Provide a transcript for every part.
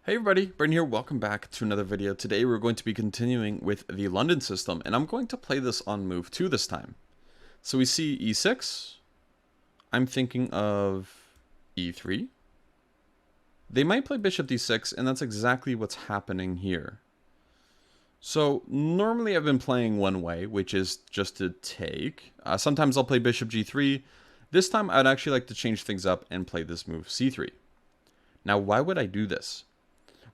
Hey everybody, Brendan here, welcome back to another video. Today we're going to be continuing with the London system, and I'm going to play this on move 2 this time. So we see e6, I'm thinking of e3. They might play bishop d6, and that's exactly what's happening here. So normally I've been playing one way, which is just to take. Sometimes I'll play bishop g3. This time I'd actually like to change things up and play this move c3. Now why would I do this?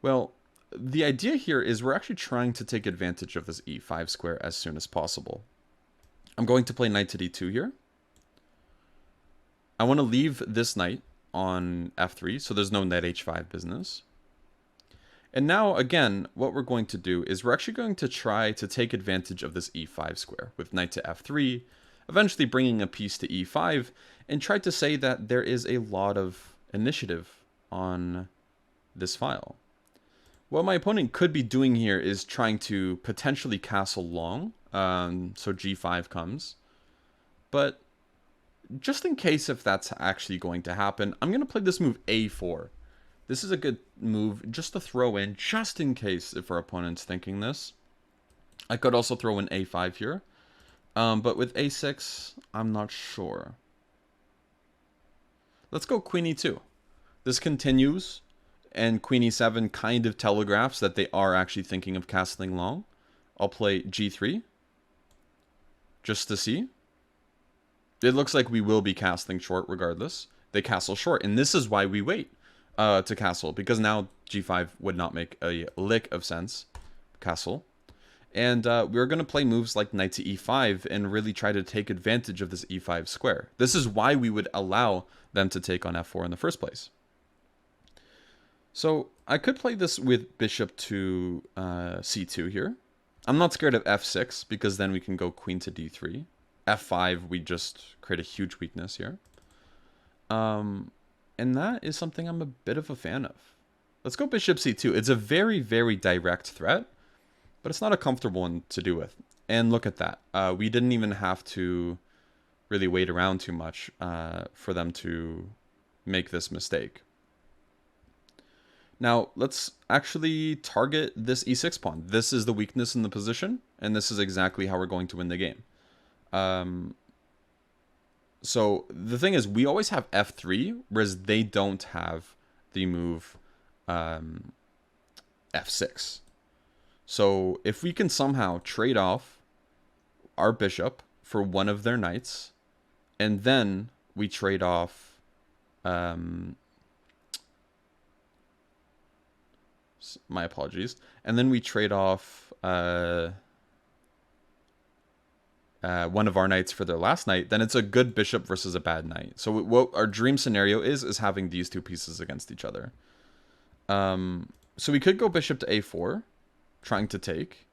Well, the idea here is we're actually trying to take advantage of this e5 square as soon as possible. I'm going to play knight to d2 here. I want to leave this knight on f3, so there's no knight h5 business. And now, again, what we're going to do is we're actually going to try to take advantage of this e5 square with knight to f3, eventually bringing a piece to e5, and try to say that there is a lot of initiative on this file. What my opponent could be doing here is trying to potentially castle long, so g5 comes. But just in case if that's actually going to happen, I'm going to play this move a4. This is a good move just to throw in, just in case if our opponent's thinking this. I could also throw in a5 here, but with a6, I'm not sure. Let's go queen e2. This continues. And queen e7 kind of telegraphs that they are actually thinking of castling long. I'll play g3 just to see. It looks like we will be castling short regardless. They castle short, and this is why we wait to castle, because now g5 would not make a lick of sense. Castle. And we're going to play moves like knight to e5 and really try to take advantage of this e5 square. This is why we would allow them to take on f4 in the first place. So I could play this with bishop to c2 here. I'm not scared of f6 because then we can go queen to d3. f5, we just create a huge weakness here. And that is something I'm a bit of a fan of. Let's go bishop c2. It's a very, very direct threat, but it's not a comfortable one to do with. And look at that. We didn't even have to really wait around too much for them to make this mistake. Now, let's actually target this e6 pawn. This is the weakness in the position, and this is exactly how we're going to win the game. So the thing is, we always have f3, whereas they don't have the move f6. So if we can somehow trade off our bishop for one of their knights, and then we trade off... my apologies. And then we trade off one of our knights for their last knight, then it's a good bishop versus a bad knight. So what our dream scenario is having these two pieces against each other. So we could go bishop to a4, trying to take.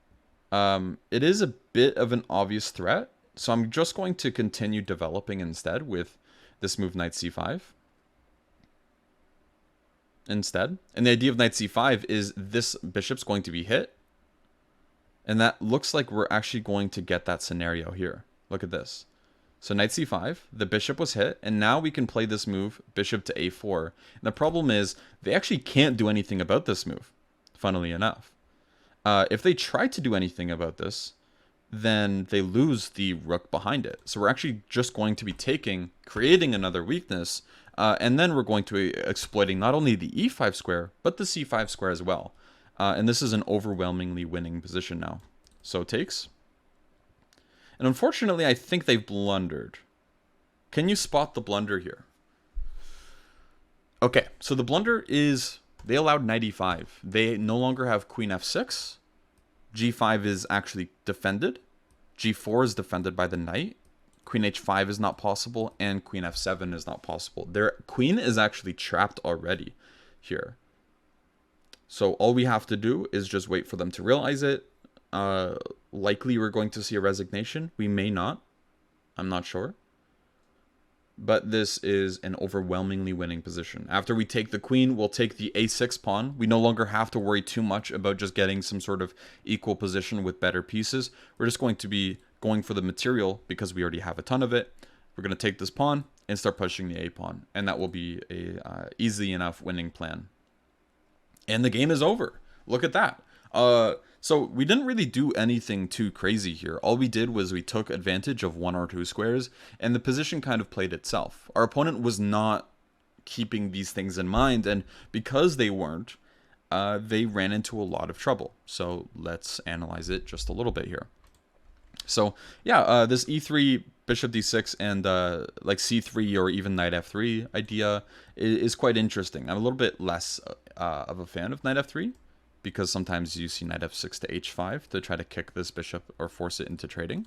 It is a bit of an obvious threat, so I'm just going to continue developing instead with this move knight c5. Instead. And the idea of knight c5 is this bishop's going to be hit. And that looks like we're actually going to get that scenario here. Look at this. So knight c5, the bishop was hit, and now we can play this move, bishop to a4. And the problem is, they actually can't do anything about this move, funnily enough. If they try to do anything about this, then they lose the rook behind it. So we're actually just going to be creating another weakness, and then we're going to be exploiting not only the e5 square, but the c5 square as well. And this is an overwhelmingly winning position now. So takes. And unfortunately, I think they've blundered. Can you spot the blunder here? Okay, so the blunder is they allowed knight e5. They no longer have queen f6. g5 is actually defended. g4 is defended by the knight. Queen h5 is not possible, and queen f7 is not possible. Their queen is actually trapped already here. So all we have to do is just wait for them to realize it. Likely we're going to see a resignation. We may not. I'm not sure. But this is an overwhelmingly winning position. After we take the queen, we'll take the a6 pawn. We no longer have to worry too much about just getting some sort of equal position with better pieces. We're just going to be going for the material because we already have a ton of it. We're going to take this pawn and start pushing the a pawn. And that will be a easy enough winning plan. And the game is over. Look at that. So we didn't really do anything too crazy here. All we did was we took advantage of one or two squares, and the position kind of played itself. Our opponent was not keeping these things in mind, and because they weren't, they ran into a lot of trouble. So let's analyze it just a little bit here. So yeah, this e3, bishop d6, and like c3 or even knight f3 idea is quite interesting. I'm a little bit less of a fan of knight f3 because sometimes you see knight f6 to h5 to try to kick this bishop or force it into trading.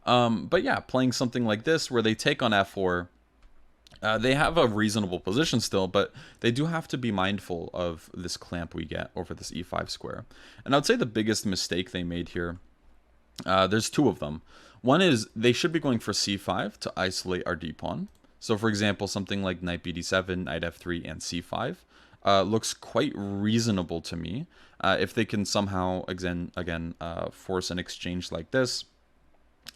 But yeah, playing something like this where they take on f4, they have a reasonable position still, but they do have to be mindful of this clamp we get over this e5 square. And I would say the biggest mistake they made here, there's two of them. One is they should be going for c5 to isolate our d-pawn. So for example, something like knight bd7, knight f3, and c5 looks quite reasonable to me. If they can somehow, again force an exchange like this,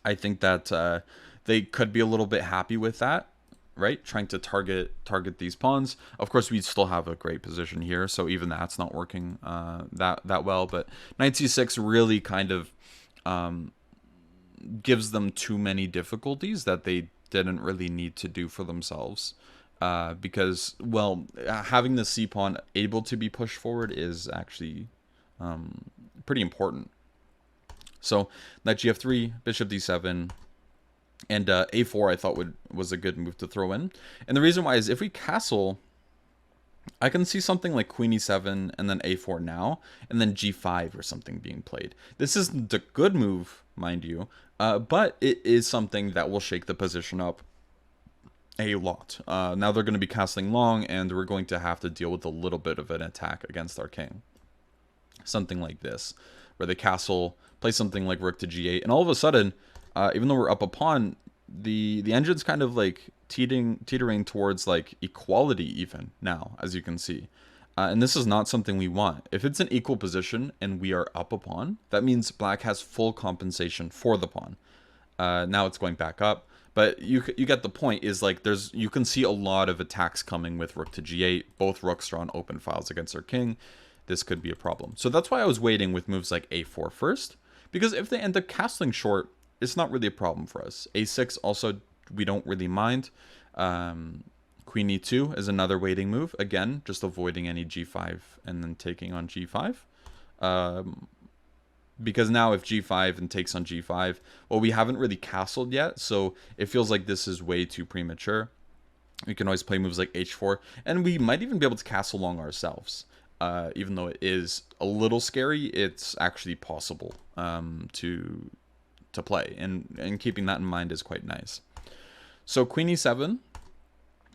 I think that they could be a little bit happy with that, right? Trying to target these pawns. Of course, we still have a great position here, so even that's not working that well. But knight c6 really kind of gives them too many difficulties that they didn't really need to do for themselves. Because, well, having the c pawn able to be pushed forward is actually pretty important. So knight gf3, bishop d7, and a4 I thought was a good move to throw in. And the reason why is if we castle, I can see something like queen e7 and then a4 now, and then g5 or something being played. This isn't a good move, mind you, but it is something that will shake the position up a lot. Now they're going to be castling long, and we're going to have to deal with a little bit of an attack against our king. Something like this, where they castle, play something like rook to g8, and all of a sudden, even though we're up a pawn, the engine's kind of like teetering towards like equality even now, as you can see. And this is not something we want. If it's an equal position and we are up a pawn, that means black has full compensation for the pawn. Now it's going back up, but you get the point. Is like you can see a lot of attacks coming with rook to g8. Both rooks are on open files against our king. This could be a problem. So that's why I was waiting with moves like a4 first, because if they end up castling short, it's not really a problem for us. a6 also, we don't really mind. Queen e2 is another waiting move. Again, just avoiding any g5 and then taking on g5. Because now if g5 and takes on g5, well, we haven't really castled yet, so it feels like this is way too premature. We can always play moves like h4, and we might even be able to castle long ourselves. Even though it is a little scary, it's actually possible to play, and keeping that in mind is quite nice. So queen e7,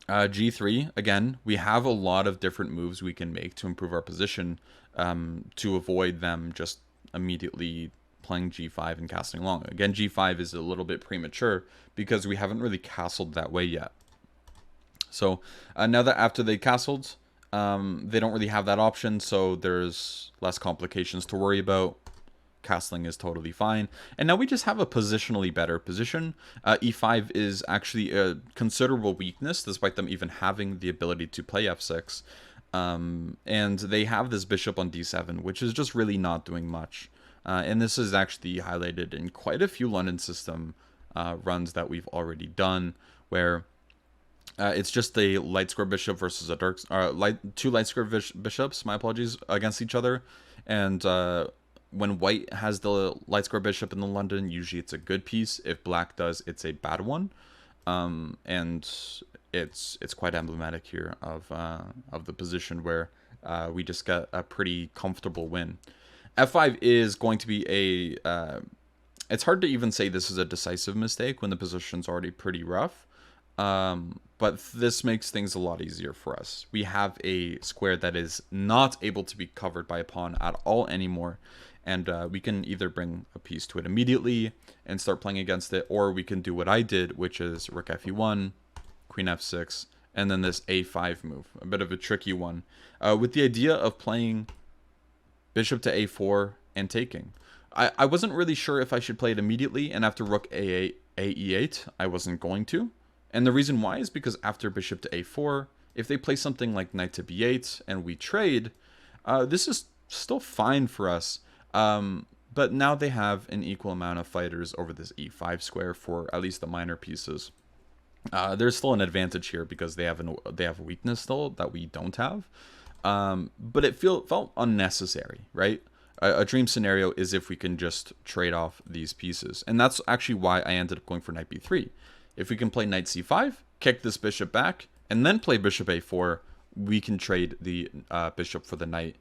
g3, again, we have a lot of different moves we can make to improve our position, to avoid them just immediately playing g5 and castling long. Again, g5 is a little bit premature because we haven't really castled that way yet. So now that after they castled, they don't really have that option, so there's less complications to worry about. Castling is totally fine, and now we just have a positionally better position. e5 is actually a considerable weakness, despite them even having the ability to play f6. And they have this bishop on d7, which is just really not doing much. And this is actually highlighted in quite a few London system runs that we've already done, where it's just a light square bishop versus a dark, two light square bishops, my apologies, against each other. And when white has the light square bishop in the London, usually it's a good piece. If black does, it's a bad one. And it's quite emblematic here of the position where we just got a pretty comfortable win. f5 is going to be a it's hard to even say this is a decisive mistake when the position's already pretty rough. But this makes things a lot easier for us. We have a square that is not able to be covered by a pawn at all anymore, and we can either bring a piece to it immediately and start playing against it, or we can do what I did, which is rook fe1, queen f6, and then this a5 move, a bit of a tricky one, with the idea of playing bishop to a4 and taking. I wasn't really sure if I should play it immediately, and after rook a8, ae8, I wasn't going to. And the reason why is because after bishop to a4, if they play something like knight to b8 and we trade, this is still fine for us. But now they have an equal amount of fighters over this e5 square for at least the minor pieces. There's still an advantage here because they have a weakness still that we don't have. But it felt unnecessary, right? A dream scenario is if we can just trade off these pieces. And that's actually why I ended up going for knight b3. If we can play knight c5, kick this bishop back, and then play bishop a4, we can trade the bishop for the knight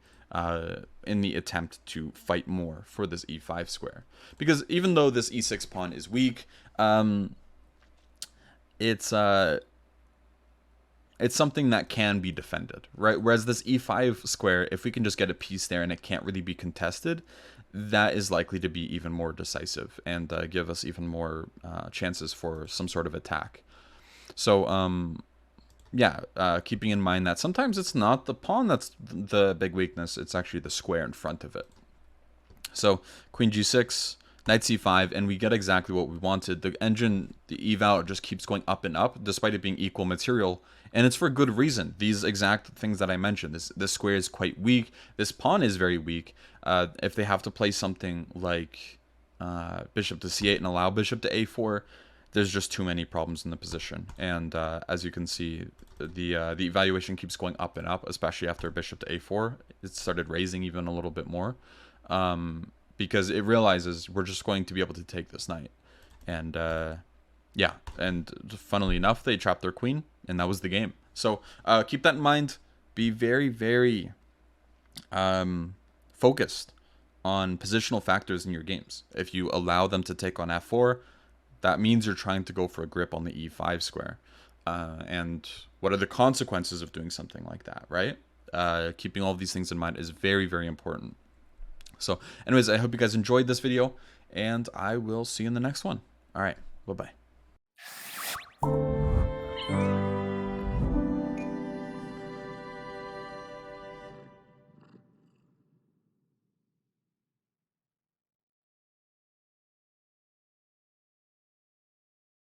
in the attempt to fight more for this e5 square. Because even though this e6 pawn is weak, it's something that can be defended, right? Whereas this e5 square, if we can just get a piece there and it can't really be contested, that is likely to be even more decisive and give us even more chances for some sort of attack. So, yeah, keeping in mind that sometimes it's not the pawn that's the big weakness, it's actually the square in front of it. So, queen g6, knight c5, and we get exactly what we wanted. The engine, the eval, just keeps going up and up, despite it being equal material, and it's for good reason. These exact things that I mentioned. This square is quite weak. This pawn is very weak. If they have to play something like bishop to c8 and allow bishop to a4, there's just too many problems in the position. And as you can see, the evaluation keeps going up and up, especially after bishop to a4. It started raising even a little bit more. Because it realizes we're just going to be able to take this knight. And yeah, and funnily enough, they trapped their queen, and that was the game. So keep that in mind. Be very, very focused on positional factors in your games. If you allow them to take on f4, that means you're trying to go for a grip on the e5 square. And what are the consequences of doing something like that, right? Keeping all of these things in mind is very, very important. So anyways, I hope you guys enjoyed this video, and I will see you in the next one. All right, bye-bye.